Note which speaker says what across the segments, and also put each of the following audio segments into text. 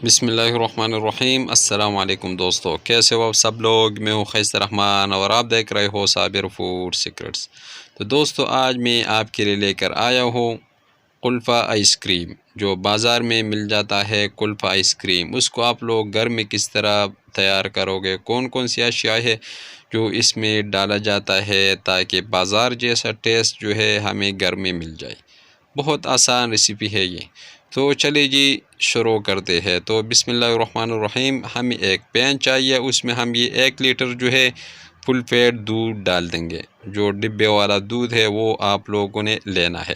Speaker 1: बिस्मिल्लाहिर्रहमानिर्रहीम। अस्सलाम वालेकुम दोस्तों, कैसे हो आप सब लोग। मैं हूँ खैसर रहमान और आप देख रहे हो साबिर फूड सीक्रेट्स। तो दोस्तों, आज मैं आपके लिए लेकर आया हूँ कुल्फ़ा आइसक्रीम, जो बाज़ार में मिल जाता है। कुल्फ़ा आइसक्रीम, उसको आप लोग घर में किस तरह तैयार करोगे, कौन कौन सी अशिया है जो इसमें डाला जाता है ताकि बाज़ार जैसा टेस्ट जो है हमें घर में मिल जाए। बहुत आसान रेसिपी है ये। तो चलिए जी, शुरू करते हैं। तो बिस्मिल्लाहिर्रहमानिर्रहीम, हमें एक पैन चाहिए, उसमें हम ये 1 लीटर जो है फुल फैट दूध डाल देंगे। जो डिब्बे वाला दूध है वो आप लोगों ने लेना है।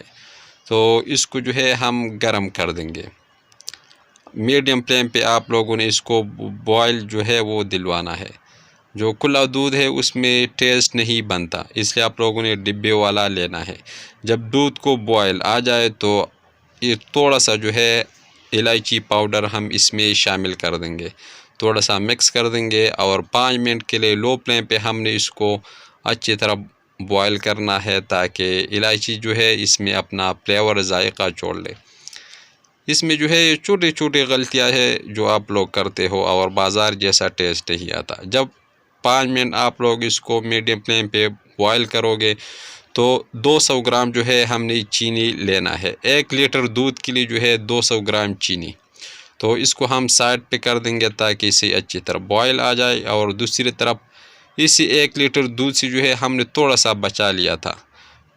Speaker 1: तो इसको जो है हम गरम कर देंगे। मीडियम फ्लेम पे आप लोगों ने इसको बॉयल जो है वो दिलवाना है। जो खुला दूध है उसमें टेस्ट नहीं बनता, इसलिए आप लोगों ने डिब्बे वाला लेना है। जब दूध को बॉयल आ जाए तो ये थोड़ा सा जो है इलायची पाउडर हम इसमें शामिल कर देंगे। थोड़ा सा मिक्स कर देंगे और 5 मिनट के लिए लो फ्लेम पे हमने इसको अच्छी तरह बॉयल करना है ताकि इलायची जो है इसमें अपना फ्लेवर जायका छोड़ ले। इसमें जो है छोटी छोटी गलतियां है जो आप लोग करते हो और बाज़ार जैसा टेस्ट नहीं आता। जब 5 मिनट आप लोग इसको मीडियम फ्लेम पे बॉयल करोगे तो 200 ग्राम जो है हमने चीनी लेना है। 1 लीटर दूध के लिए जो है 200 ग्राम चीनी। तो इसको हम साइड पे कर देंगे ताकि इसे अच्छी तरह बॉयल आ जाए। और दूसरी तरफ इसी 1 लीटर दूध से जो है हमने थोड़ा सा बचा लिया था,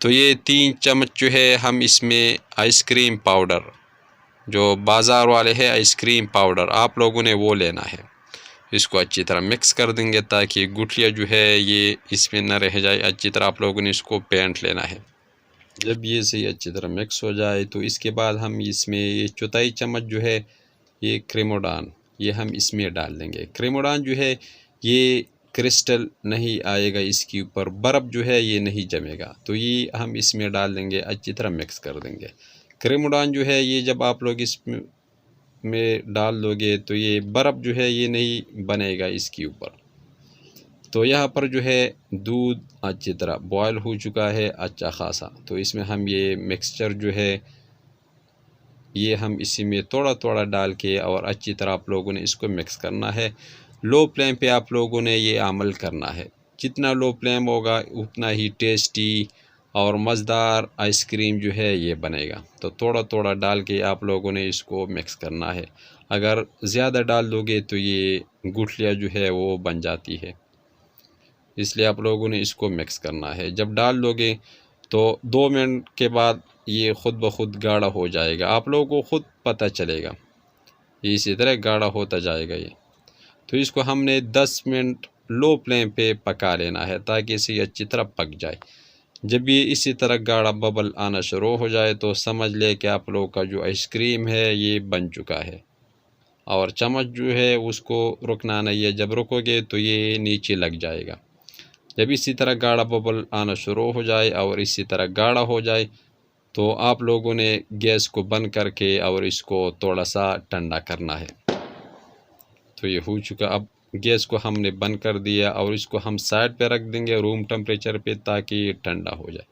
Speaker 1: तो ये 3 चम्मच जो है हम इसमें आइसक्रीम पाउडर, जो बाज़ार वाले हैं आइसक्रीम पाउडर, आप लोगों ने वो लेना है। इसको अच्छी तरह मिक्स कर देंगे ताकि गुठलियाँ जो है ये इसमें न रह जाए। अच्छी तरह आप लोगों ने इसको पेंट लेना है। जब ये सही अच्छी तरह मिक्स हो जाए तो इसके बाद हम इसमें ये 1/4 चम्मच जो है ये क्रीमोडान, ये हम इसमें डाल देंगे। क्रीमोडान जो है ये क्रिस्टल नहीं आएगा, इसके ऊपर बर्फ़ जो है ये नहीं जमेगा, तो ये हम इसमें डाल देंगे। अच्छी तरह मिक्स कर देंगे। क्रीमोडान जो है ये जब आप लोग इसमें डाल दोगे तो ये बर्फ़ जो है ये नहीं बनेगा इसके ऊपर। तो यहाँ पर जो है दूध अच्छी तरह बॉयल हो चुका है अच्छा खासा। तो इसमें हम ये मिक्सचर जो है ये हम इसी में थोड़ा थोड़ा डाल के और अच्छी तरह आप लोगों ने इसको मिक्स करना है। लो फ्लेम पे आप लोगों ने ये अमल करना है। जितना लो फ्लेम होगा उतना ही टेस्टी और मज़ेदार आइसक्रीम जो है ये बनेगा। तो थोड़ा थोड़ा डाल के आप लोगों ने इसको मिक्स करना है। अगर ज़्यादा डाल दोगे तो ये गुठलियाँ जो है वो बन जाती है, इसलिए आप लोगों ने इसको मिक्स करना है। जब डाल दोगे तो 2 मिनट के बाद ये ख़ुद ब खुद गाढ़ा हो जाएगा, आप लोगों को ख़ुद पता चलेगा। ये इसी तरह गाढ़ा होता जाएगा ये। तो इसको हमने 10 मिनट लो फ्लेम पे पका लेना है ताकि इसे अच्छी तरह पक जाए। जब ये इसी तरह गाढ़ा बबल आना शुरू हो जाए तो समझ ले कि आप लोगों का जो आइसक्रीम है ये बन चुका है। और चम्मच जो है उसको रुकना नहीं है, जब रुकोगे तो ये नीचे लग जाएगा। जब इसी तरह गाढ़ा बबल आना शुरू हो जाए और इसी तरह गाढ़ा हो जाए तो आप लोगों ने गैस को बंद करके और इसको थोड़ा सा ठंडा करना है। तो ये हो चुका। अब गैस को हमने बंद कर दिया और इसको हम साइड पे रख देंगे रूम टेम्परेचर पे ताकि ये ठंडा हो जाए।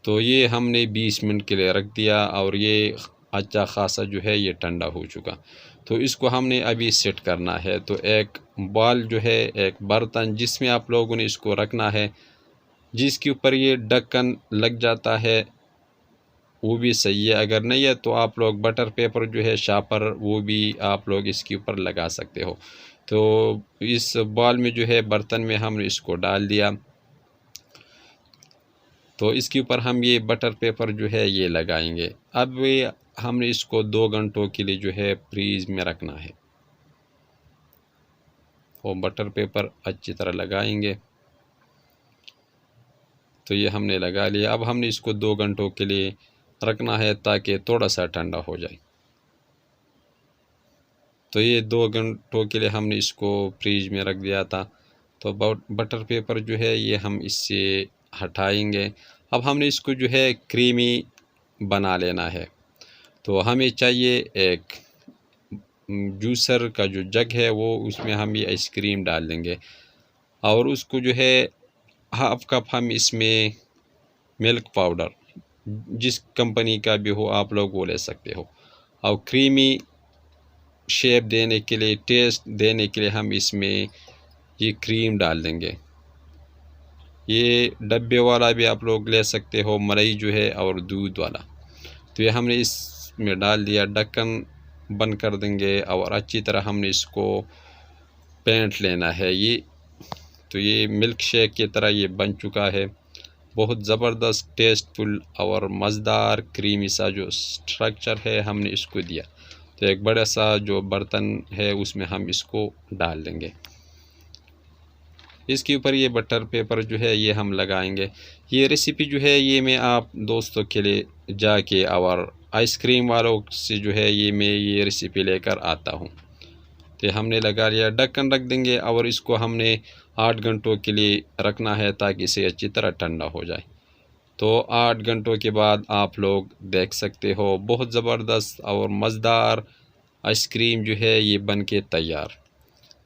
Speaker 1: तो ये हमने 20 मिनट के लिए रख दिया और ये अच्छा खासा जो है ये ठंडा हो चुका। तो इसको हमने अभी सेट करना है। तो एक बॉल जो है, एक बर्तन जिसमें आप लोगों ने इसको रखना है, जिसके ऊपर ये ढक्कन लग जाता है वो भी सही है। अगर नहीं है तो आप लोग बटर पेपर जो है शापर वो भी आप लोग इसके ऊपर लगा सकते हो। तो इस बॉल में जो है बर्तन में हमने इसको डाल दिया। तो इसके ऊपर हम ये बटर पेपर जो है ये लगाएंगे। अब ये हमने इसको 2 घंटों के लिए जो है फ्रीज में रखना है। वो बटर पेपर अच्छी तरह लगाएंगे। तो ये हमने लगा लिया। अब हमने इसको 2 घंटों के लिए रखना है ताकि थोड़ा सा ठंडा हो जाए। तो ये 2 घंटों के लिए हमने इसको फ्रीज में रख दिया था। तो बटर पेपर जो है ये हम इससे हटाएंगे। अब हमने इसको जो है क्रीमी बना लेना है। तो हमें चाहिए एक जूसर का जो जग है वो, उसमें हम ये आइसक्रीम डाल देंगे और उसको जो है हाफ कप हम इसमें मिल्क पाउडर, जिस कंपनी का भी हो आप लोग वो ले सकते हो, और क्रीमी शेप देने के लिए, टेस्ट देने के लिए हम इसमें ये क्रीम डाल देंगे। ये डब्बे वाला भी आप लोग ले सकते हो, मलाई जो है, और दूध वाला। तो ये हमने इसमें डाल दिया, ढक्कन बंद कर देंगे और अच्छी तरह हमने इसको पेंट लेना है। तो ये मिल्क शेक की तरह ये बन चुका है। बहुत ज़बरदस्त, टेस्टफुल और मज़ेदार क्रीमी सा जो स्ट्रक्चर है हमने इसको दिया। तो एक बड़ा सा जो बर्तन है उसमें हम इसको डाल देंगे। इसके ऊपर ये बटर पेपर जो है ये हम लगाएंगे। ये रेसिपी जो है ये मैं आप दोस्तों के लिए जाके और आइसक्रीम वालों से जो है ये रेसिपी लेकर आता हूँ। तो हमने लगा लिया, ढक्कन रख देंगे और इसको हमने 8 घंटों के लिए रखना है ताकि इसे अच्छी तरह ठंडा हो जाए। तो 8 घंटों के बाद आप लोग देख सकते हो बहुत ज़बरदस्त और मज़ेदार आइसक्रीम जो है ये बन के तैयार।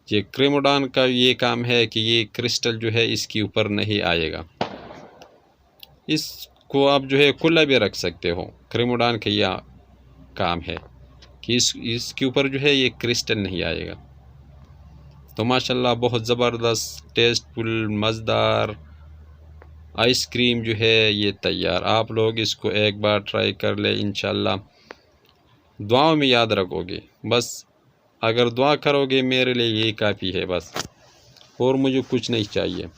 Speaker 1: ये क्रेमोडान का ये काम है कि ये क्रिस्टल जो है इसके ऊपर नहीं आएगा। इसको आप जो है खुला भी रख सकते हो। क्रेमोडान का यह काम है कि इसके ऊपर जो है ये क्रिस्टल नहीं आएगा। तो माशाल्लाह बहुत ज़बरदस्त, टेस्टफुल, मज़ेदार आइसक्रीम जो है ये तैयार। आप लोग इसको एक बार ट्राई कर ले, इंशाल्लाह दुआओं में याद रखोगे। बस अगर दुआ करोगे मेरे लिए यही काफ़ी है बस, और मुझे कुछ नहीं चाहिए।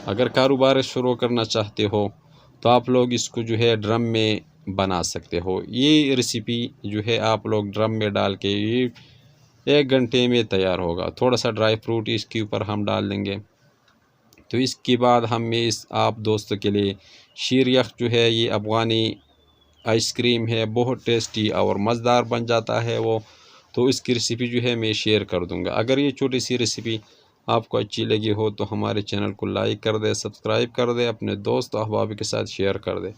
Speaker 1: अगर कारोबार शुरू करना चाहते हो तो आप लोग इसको जो है ड्रम में बना सकते हो। ये रेसिपी जो है आप लोग ड्रम में डाल के ये 1 घंटे में तैयार होगा। थोड़ा सा ड्राई फ्रूट इसके ऊपर हम डाल देंगे। तो इसके बाद हम आप दोस्तों के लिए शीर यख जो है ये अफ़गानी आइसक्रीम है, बहुत टेस्टी और मज़ेदार बन जाता है वो। तो इसकी रेसिपी जो है मैं शेयर कर दूंगा। अगर ये छोटी सी रेसिपी आपको अच्छी लगी हो तो हमारे चैनल को लाइक कर दे, सब्सक्राइब कर दे, अपने दोस्त अहबाब के साथ शेयर कर दे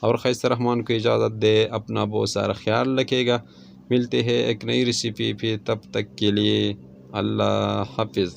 Speaker 1: और खैसर रहमान को इजाज़त दे। अपना बहुत सारा ख्याल रखेगा। मिलते हैं एक नई रेसिपी फिर, तब तक के लिए अल्लाह हाफिज़।